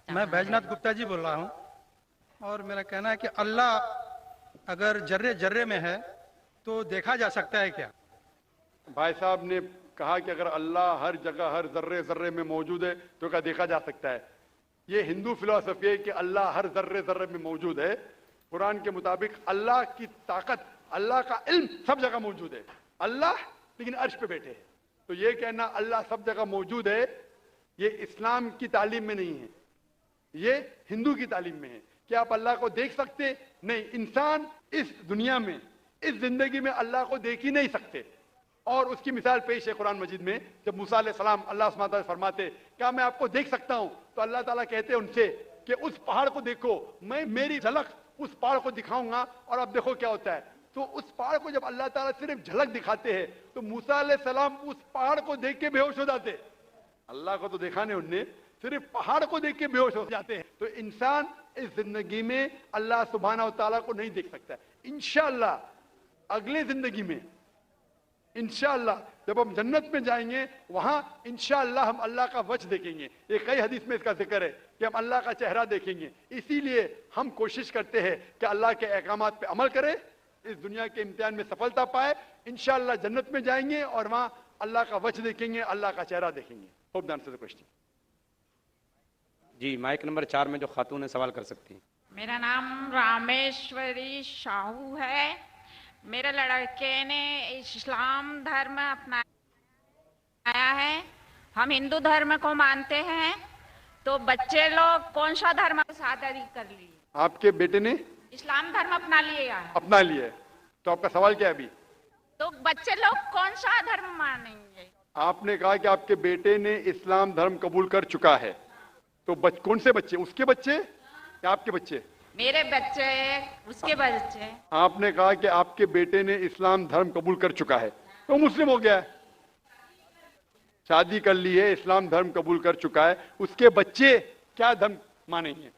मैं बैजनाथ गुप्ता जी बोल रहा हूँ और मेरा कहना है कि अल्लाह अगर जर्रे जर्रे में है तो देखा जा सकता है क्या? भाई साहब ने कहा कि अगर अल्लाह हर जगह हर जर्रे जर्रे में मौजूद है तो क्या देखा जा सकता है। ये हिंदू फिलॉसफी है कि अल्लाह हर जर्रे जर्रे में मौजूद है। कुरान के मुताबिक अल्लाह की ताकत, अल्लाह का इल्म सब जगह मौजूद है। अल्लाह लेकिन अर्श पे बैठे हैं। तो ये कहना अल्लाह सब जगह मौजूद है, ये इस्लाम की तालीम में नहीं है, ये हिंदू की तालीम में है। क्या आप अल्लाह को देख सकते? नहीं। इंसान इस दुनिया में, इस जिंदगी में अल्लाह को देख ही नहीं सकते। और उसकी मिसाल पेश है कुरान मजीद में। जब मूसा अलैहिस्सलाम अल्लाह सुब्हानहू व तआला फरमाते क्या मैं आपको देख सकता हूं, तो अल्लाह ताला कहते हैं उनसे कि उस पहाड़ को देखो, मैं मेरी झलक उस पहाड़ को दिखाऊंगा और अब देखो क्या होता है। तो उस पहाड़ को जब अल्लाह ताला सिर्फ झलक दिखाते हैं तो मूसा अलैहिस्सलाम उस पहाड़ को देख के बेहोश हो जाते। अल्लाह को तो देखा नहीं उनने, सिर्फ पहाड़ को देख के बेहोश हो जाते हैं। तो इंसान इस जिंदगी में अल्लाह सुब्हानहू व तआला को नहीं देख सकता। इंशाअल्लाह अगले जिंदगी में, इंशाअल्लाह जब हम जन्नत में जाएंगे वहां इंशाअल्लाह हम अल्लाह का वजह देखेंगे। ये कई हदीस में इसका जिक्र है कि हम अल्लाह का चेहरा देखेंगे। इसीलिए हम कोशिश करते हैं कि अल्लाह के अहकामात पे अमल करें, इस दुनिया के इम्तिहान में सफलता पाए। इंशाअल्लाह जन्नत में जाएंगे और वहां अल्लाह का वजह देखेंगे, अल्लाह का चेहरा देखेंगे। Hope the answer the question. जी, माइक नंबर 4 में जो खातून है सवाल कर सकती हैं। मेरा नाम रामेश्वरी शाहू है। मेरे लड़के ने इस्लाम धर्म अपनाया है। हम हिंदू धर्म को मानते हैं, तो बच्चे लोग कौन सा धर्म शादी कर लिए? आपके बेटे ने इस्लाम धर्म अपना लिया है। अपना लिया है, तो आपका सवाल क्या है अभी? तो बच्चे लोग कौन सा धर्म मानेंगे? आपने कहा कि आपके बेटे ने इस्लाम धर्म कबूल कर चुका है, तो कौन से बच्चे? उसके बच्चे या आपके बच्चे? मेरे बच्चे, उसके बच्चे। आपने कहा कि आपके बेटे ने इस्लाम धर्म कबूल कर चुका है, तो मुस्लिम हो गया है, शादी कर ली है, इस्लाम धर्म कबूल कर चुका है। उसके बच्चे क्या धर्म मानेंगे?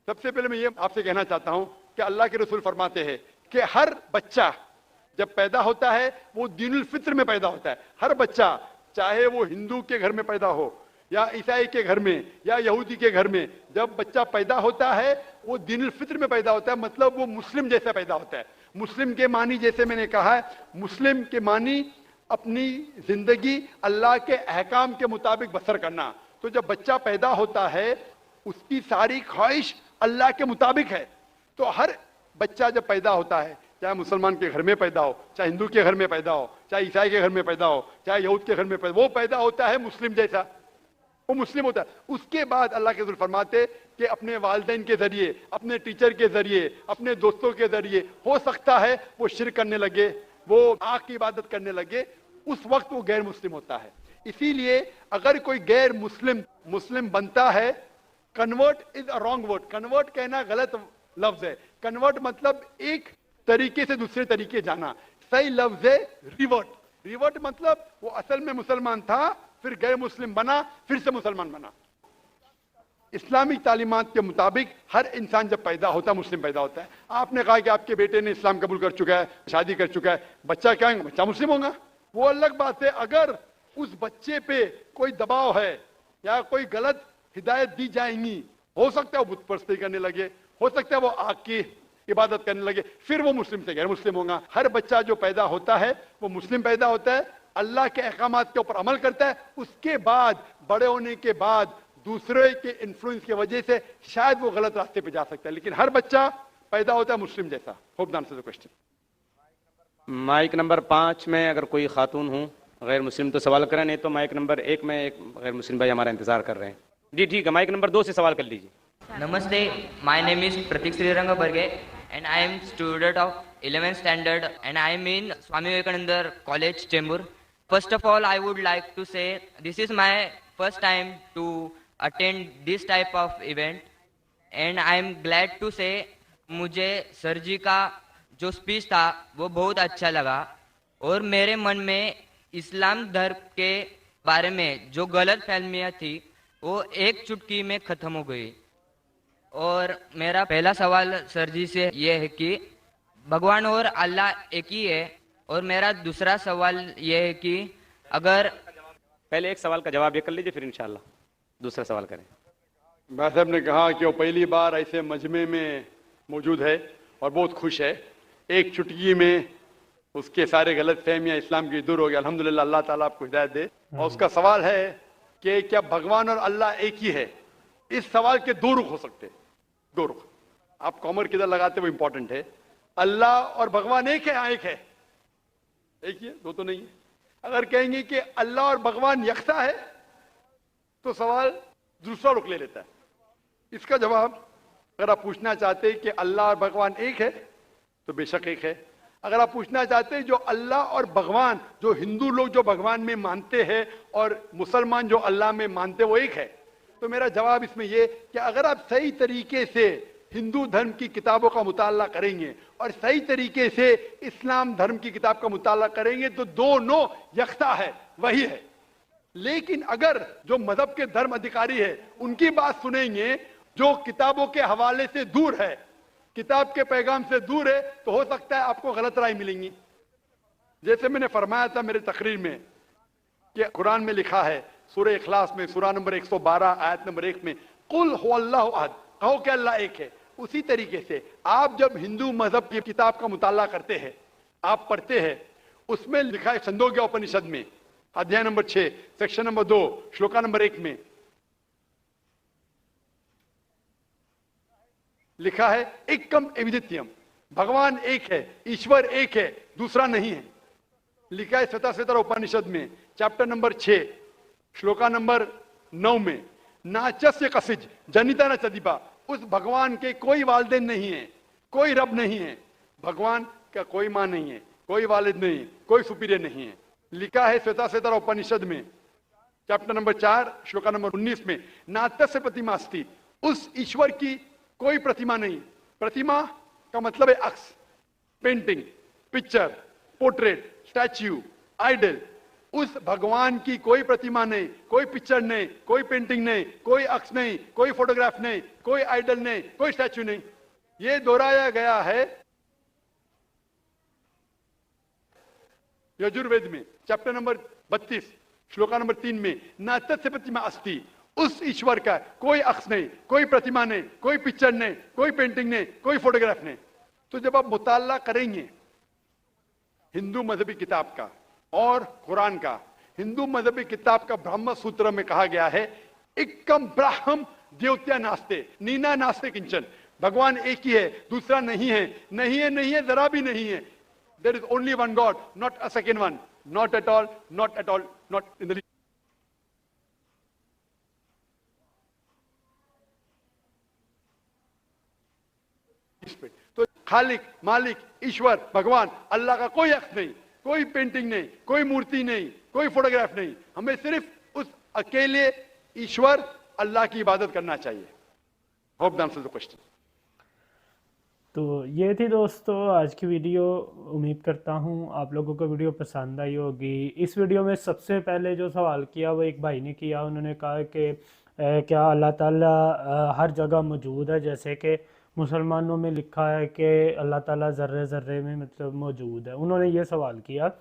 सबसे पहले मैं ये आपसे कहना चाहता हूं कि अल्लाह के रसूल फरमाते हैं कि हर बच्चा जब पैदा होता है वो दीनुल फित्र में पैदा होता है। हर बच्चा, चाहे वो हिंदू के घर में पैदा हो या ईसाई के घर में या यहूदी के घर में, जब बच्चा पैदा होता है वो दीनुल फित्र में पैदा होता है। मतलब वो मुस्लिम जैसा पैदा होता है। मुस्लिम के मानी, जैसे मैंने कहा है, मुस्लिम के मानी अपनी जिंदगी अल्लाह के अहकाम के मुताबिक बसर करना। तो जब बच्चा पैदा होता है उसकी सारी ख्वाहिश अल्लाह के मुताबिक है। तो हर बच्चा जब पैदा होता है, चाहे मुसलमान के घर में पैदा हो, चाहे हिंदू के घर में पैदा हो, चाहे ईसाई के घर में पैदा हो, चाहे यहूद के घर में पैदा हो, वो पैदा होता है मुस्लिम जैसा, वो मुस्लिम होता है। उसके बाद अल्लाह के रसूल फरमाते कि अपने वालिदैन के जरिए, अपने टीचर के जरिए, अपने दोस्तों के जरिए हो सकता है वो शिर्क करने लगे, वो आग की इबादत करने लगे, उस वक्त वो गैर मुस्लिम होता है। इसीलिए अगर कोई गैर मुस्लिम मुस्लिम बनता है, convert is a wrong word. Convert कहना गलत लफ्ज है। कन्वर्ट मतलब एक तरीके से दूसरे तरीके जाना। सही लफ्ज है रिवर्ट। रिवर्ट मतलब वो असल में मुसलमान था, फिर गैर मुस्लिम बना, फिर से मुसलमान बना। इस्लामिक तालीमात के मुताबिक हर इंसान जब पैदा होता है मुस्लिम पैदा होता है। आपने कहा कि आपके बेटे ने इस्लाम कबूल कर चुका है, शादी कर चुका है, बच्चा क्या है? बच्चा मुस्लिम होगा। वो अलग बात है। अगर उस बच्चे पे कोई दबाव है या कोई गलत हिदायत दी जाएंगी, हो सकता है वो बुत परस्ती करने लगे, हो सकता है वो आग की इबादत करने लगे, फिर वो मुस्लिम से गैर मुस्लिम होगा। हर बच्चा जो पैदा होता है वो मुस्लिम पैदा होता है, अल्लाह के अहकामात के ऊपर अमल करता है। उसके बाद बड़े होने के बाद दूसरे के इन्फ्लुएंस की वजह से शायद वो गलत रास्ते पे जा सकता है, लेकिन हर बच्चा पैदा होता है मुस्लिम जैसा। Hope the answer the question. Mike number 5 में अगर कोई खातून हो गैर मुस्लिम तो सवाल करें, नहीं तो माइक नंबर 1 में एक गैर मुस्लिम भाई हमारा इंतजार कर रहे हैं। जी ठीक है, माइक नंबर 2 से सवाल कर लीजिए। Namaste, my name is Pratik Sriranga Barge and I am student of 11th standard and I am in Swami Vivekananda College, Chembur. First of all, I would like to say this is my first time to attend this type of event and I am glad to say मुझे sir जी का जो speech था वो बहुत अच्छा लगा और मेरे मन में इस्लाम धर्म के बारे में जो गलत फहमियाँ थी वो एक चुटकी में ख़त्म हो गई। और मेरा पहला सवाल सर जी से ये है कि भगवान और अल्लाह एक ही है। और मेरा दूसरा सवाल ये है कि अगर पहले एक सवाल का जवाब ये कर लीजिए, फिर इंशाल्लाह दूसरा सवाल करें। भाई साहब ने कहा कि वो पहली बार ऐसे मजमे में मौजूद है और बहुत खुश है। एक चुटकी में उसके सारे गलत फहमियाँ इस्लाम की दूर हो गई। अल्हम्दुलिल्लाह, अल्लाह ताला आपको हिदायत दे। और उसका सवाल है कि क्या भगवान और अल्लाह एक ही है? इस सवाल के दो रुख हो सकते हैं, दो रुख। आप कॉमर किधर लगाते वो इंपॉर्टेंट है। अल्लाह और भगवान एक है? हाँ एक है, एक ही है, दो तो नहीं है। अगर कहेंगे कि अल्लाह और भगवान यकसा है तो सवाल दूसरा रुख ले लेता है। इसका जवाब, अगर आप पूछना चाहते हैं कि अल्लाह और भगवान एक है तो बेशक एक है। अगर आप पूछना चाहते हैं जो अल्लाह और भगवान, जो हिंदू लोग जो भगवान में मानते हैं और मुसलमान जो अल्लाह में मानते हैं वो एक है, तो मेरा जवाब इसमें ये कि अगर आप सही तरीके से हिंदू धर्म की किताबों का मुताला करेंगे और सही तरीके से इस्लाम धर्म की किताब का मुताला करेंगे तो दोनों यकसा है, वही है। लेकिन अगर जो मजहब के धर्म अधिकारी है उनकी बात सुनेंगे जो किताबों के हवाले से दूर है, किताब के पैगाम से दूर है, तो हो सकता है आपको गलत राय मिलेंगी। जैसे मैंने फरमाया था मेरे तकरीर में कि कुरान में लिखा है सूरह इखलास में सूरह नंबर 112 आयत नंबर 1 में, कुल हुवल्लाहु अहद, कहो कि अल्लाह एक है। उसी तरीके से आप जब हिंदू मजहब की किताब का मुताला करते हैं, आप पढ़ते हैं, उसमें लिखा है छंदोग्य उपनिषद में अध्याय number 6 section number 2 shloka number 1 में लिखा है एकम एविदित्यम, भगवान एक है, ईश्वर एक है, दूसरा नहीं है। लिखा है श्वेता उपनिषद में चैप्टर नंबर 6 श्लोका नंबर 9 में, नाचस्य कसिज जनिता न चदीपा, उस भगवान के कोई वालिदैन नहीं है, कोई रब नहीं है, भगवान का कोई मां नहीं है, कोई वालिद नहीं है, कोई सुपीरियर नहीं है। लिखा है श्वेता उपनिषद में चैप्टर नंबर 4 श्लोका नंबर 19 में, नात्यस्य प्रतिमा अस्ति, उस ईश्वर की कोई प्रतिमा नहीं। प्रतिमा का मतलब है अक्स, painting, picture, portrait, statue, idol. उस भगवान की कोई प्रतिमा नहीं, कोई पिक्चर नहीं, कोई पेंटिंग नहीं, कोई अक्स नहीं, कोई फोटोग्राफ नहीं, कोई आइडल नहीं, कोई स्टैच्यू नहीं। यह दोहराया गया है यजुर्वेद में चैप्टर नंबर 32 श्लोका नंबर 3 में, नात्यस्य प्रतिमा अस्ति, उस ईश्वर का कोई अक्स नहीं, कोई प्रतिमा नहीं, कोई पिक्चर नहीं, कोई पेंटिंग नहीं, कोई फोटोग्राफ नहीं। तो जब आप मुताला करेंगे हिंदू मजहबी किताब का और कुरान का, हिंदू मजहबी किताब का ब्रह्म सूत्र में कहा गया है एकम ब्राह्म द्योत्या नास्ते नीना नास्ते किंचन, भगवान एक ही है, दूसरा नहीं है, नहीं है, नहीं है, जरा भी नहीं है। There is only one God, not a second one, not at all, not at all, not in the. तो खालिक, मालिक, ईश्वर, भगवान, अल्लाह का कोई अक्स नहीं, कोई पेंटिंग नहीं, कोई मूर्ति नहीं, कोई फोटोग्राफ नहीं। हमें सिर्फ उस अकेले ईश्वर अल्लाह की इबादत करना चाहिए। Hope that answers the question. तो ये थी दोस्तों आज की वीडियो। उम्मीद करता हूँ आप लोगों को वीडियो पसंद आई होगी। इस वीडियो में सबसे पहले जो सवाल किया वो एक भाई ने किया। उन्होंने कहा कि क्या अल्लाह ताला हर जगह मौजूद है, जैसे कि मुसलमानों में लिखा है कि अल्लाह ताला ज़र्रे ज़र्रे में मतलब मौजूद है। उन्होंने ये सवाल किया,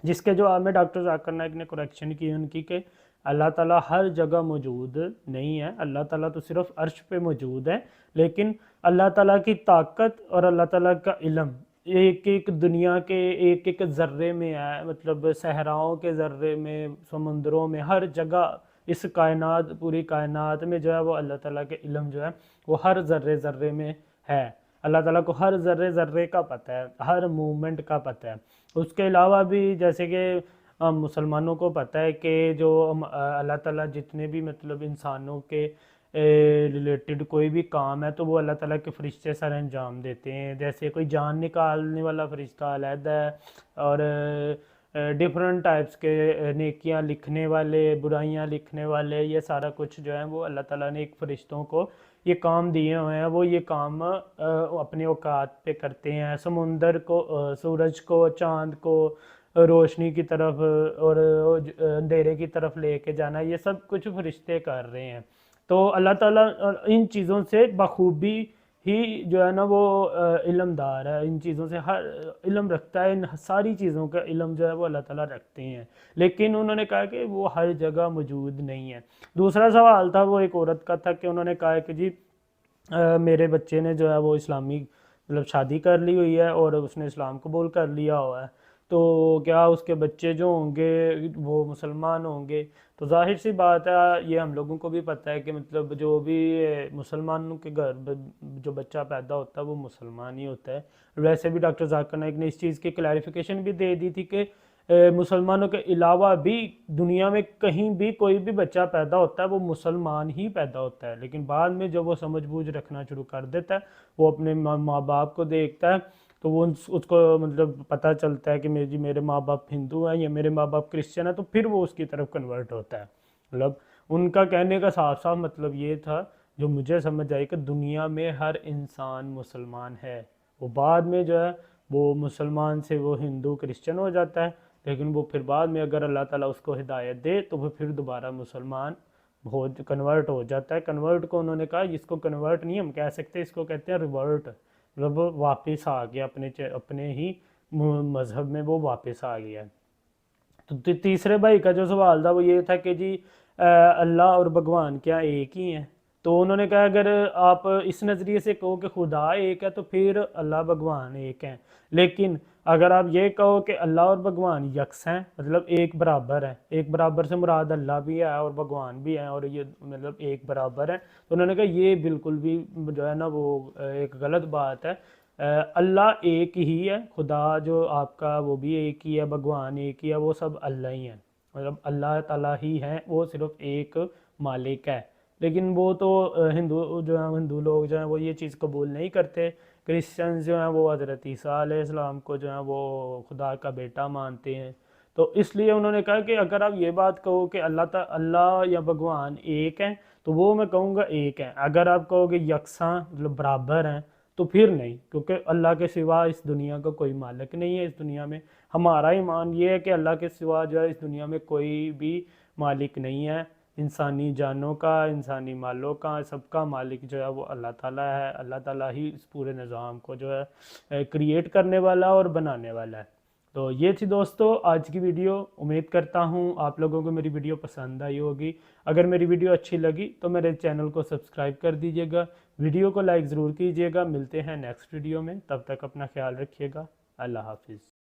जिसके जवाब में डॉक्टर जाकिर नाइक ने करेक्शन की उनकी कि अल्लाह ताला हर जगह मौजूद नहीं है। अल्लाह ताला तो सिर्फ अर्श पे मौजूद है, लेकिन अल्लाह ताला की ताकत और अल्लाह ताला का इल्म एक एक दुनिया के एक एक ज़र्रे में है। मतलब सहराओं के ज़र्रे में, समुंदरों में, हर जगह इस कायनात, पूरी कायनात में जो है वो अल्लाह ताला के इल्म जो है वो हर ज़र्रे ज़र्रे में है। अल्लाह ताला को हर ज़र्रे ज़र्रे का पता है, हर मूवमेंट का पता है। उसके अलावा भी जैसे कि मुसलमानों को पता है कि जो अल्लाह ताला जितने भी मतलब इंसानों के रिलेटेड कोई भी काम है तो वो अल्लाह ताला के फरिश्ते सर अंजाम देते हैं। जैसे कोई जान निकालने वाला फरिश्ता अलहदा है, और डिफरेंट टाइप्स के नेकियां लिखने वाले, बुराइयां लिखने वाले, ये सारा कुछ जो है वो अल्लाह ताला ने एक फरिश्तों को ये काम दिए हुए हैं। वो ये काम अपने औकात पे करते हैं। समुंदर को, सूरज को, चाँद को रोशनी की तरफ और अंधेरे की तरफ लेके जाना, ये सब कुछ फरिश्ते कर रहे हैं। तो अल्लाह ताला इन चीज़ों से बखूबी ہی جو ہے نا وہ علمدار ہے، ان چیزوں سے ہر علم رکھتا ہے، ان ساری چیزوں کا علم جو ہے وہ اللہ تعالیٰ رکھتے ہیں، لیکن انہوں نے کہا کہ وہ ہر جگہ موجود نہیں ہے۔ دوسرا سوال تھا وہ ایک عورت کا تھا کہ انہوں نے کہا کہ جی میرے بچے نے جو ہے وہ اسلامی مطلب شادی کر لی ہوئی ہے اور اس نے اسلام قبول کر لیا ہوا ہے، تو کیا اس کے بچے جو ہوں گے وہ مسلمان ہوں گے؟ تو ظاہر سی بات ہے، یہ ہم لوگوں کو بھی پتہ ہے کہ مطلب جو بھی مسلمانوں کے گھر جو بچہ پیدا ہوتا ہے وہ مسلمان ہی ہوتا ہے۔ ویسے بھی ڈاکٹر ذاکر نائک نے اس چیز کی کلیریفیکیشن بھی دے دی تھی کہ مسلمانوں کے علاوہ بھی دنیا میں کہیں بھی کوئی بھی بچہ پیدا ہوتا ہے وہ مسلمان ہی پیدا ہوتا ہے، لیکن بعد میں جب وہ سمجھ بوجھ رکھنا شروع کر دیتا ہے، وہ اپنے ماں باپ کو دیکھتا ہے تو وہ اس کو مطلب پتہ چلتا ہے کہ میرے ماں باپ ہندو ہیں یا میرے ماں باپ کرسچن ہیں، تو پھر وہ اس کی طرف کنورٹ ہوتا ہے۔ مطلب ان کا کہنے کا صاف صاف مطلب یہ تھا جو مجھے سمجھ آئی کہ دنیا میں ہر انسان مسلمان ہے، وہ بعد میں جو ہے وہ مسلمان سے وہ ہندو کرسچن ہو جاتا ہے، لیکن وہ پھر بعد میں اگر اللہ تعالیٰ اس کو ہدایت دے تو وہ پھر دوبارہ مسلمان کنورٹ ہو جاتا ہے۔ کنورٹ کو انہوں نے کہا جس کو کنورٹ نہیں ہم کہہ سکتے، اس کو کہتے ہیں ریورٹ، مطلب واپس آ گیا اپنے ہی مذہب میں، وہ واپس آ گیا۔ تو تیسرے بھائی کا جو سوال تھا وہ یہ تھا کہ جی اللہ اور بھگوان کیا ایک ہی ہیں؟ تو انہوں نے کہا اگر آپ اس نظریے سے کہو کہ خدا ایک ہے تو پھر اللہ بھگوان ایک ہیں، لیکن اگر آپ یہ کہو کہ اللہ اور بھگوان یکساں ہیں، مطلب ایک برابر ہے، ایک برابر سے مراد اللہ بھی ہے اور بھگوان بھی ہے اور یہ مطلب ایک برابر ہے، تو انہوں نے کہا یہ بالکل بھی جو ہے نا وہ ایک غلط بات ہے۔ اللہ ایک ہی ہے، خدا جو آپ کا وہ بھی ایک ہی ہے، بھگوان ایک ہی ہے، وہ سب اللہ ہی ہیں، مطلب اللہ تعالیٰ ہی ہیں، وہ صرف ایک مالک ہے۔ لیکن وہ تو ہندو لوگ جو ہیں وہ یہ چیز قبول نہیں کرتے، کرسچنز جو ہیں وہ حضرت عیسیٰ علیہ السلام کو جو ہیں وہ خدا کا بیٹا مانتے ہیں۔ تو اس لیے انہوں نے کہا کہ اگر آپ یہ بات کہو کہ اللہ یا بھگوان ایک ہیں تو وہ میں کہوں گا ایک ہیں، اگر آپ کہو کہ یکساں مطلب برابر ہیں تو پھر نہیں، کیونکہ اللہ کے سوا اس دنیا کا کوئی مالک نہیں ہے۔ اس دنیا میں ہمارا ایمان یہ ہے کہ اللہ کے سوا جو ہے اس دنیا میں کوئی بھی مالک نہیں ہے، انسانی جانوں کا، انسانی مالوں کا، سب کا مالک جو ہے وہ اللہ تعالیٰ ہے۔ اللہ تعالیٰ ہی اس پورے نظام کو جو ہے کریٹ کرنے والا اور بنانے والا ہے۔ تو یہ تھی دوستو آج کی ویڈیو، امید کرتا ہوں آپ لوگوں کو میری ویڈیو پسند آئی ہوگی۔ اگر میری ویڈیو اچھی لگی تو میرے چینل کو سبسکرائب کر دیجیے گا، ویڈیو کو لائک ضرور کیجیے گا۔ ملتے ہیں نیکسٹ ویڈیو میں، تب تک اپنا خیال رکھیے گا، اللہ حافظ۔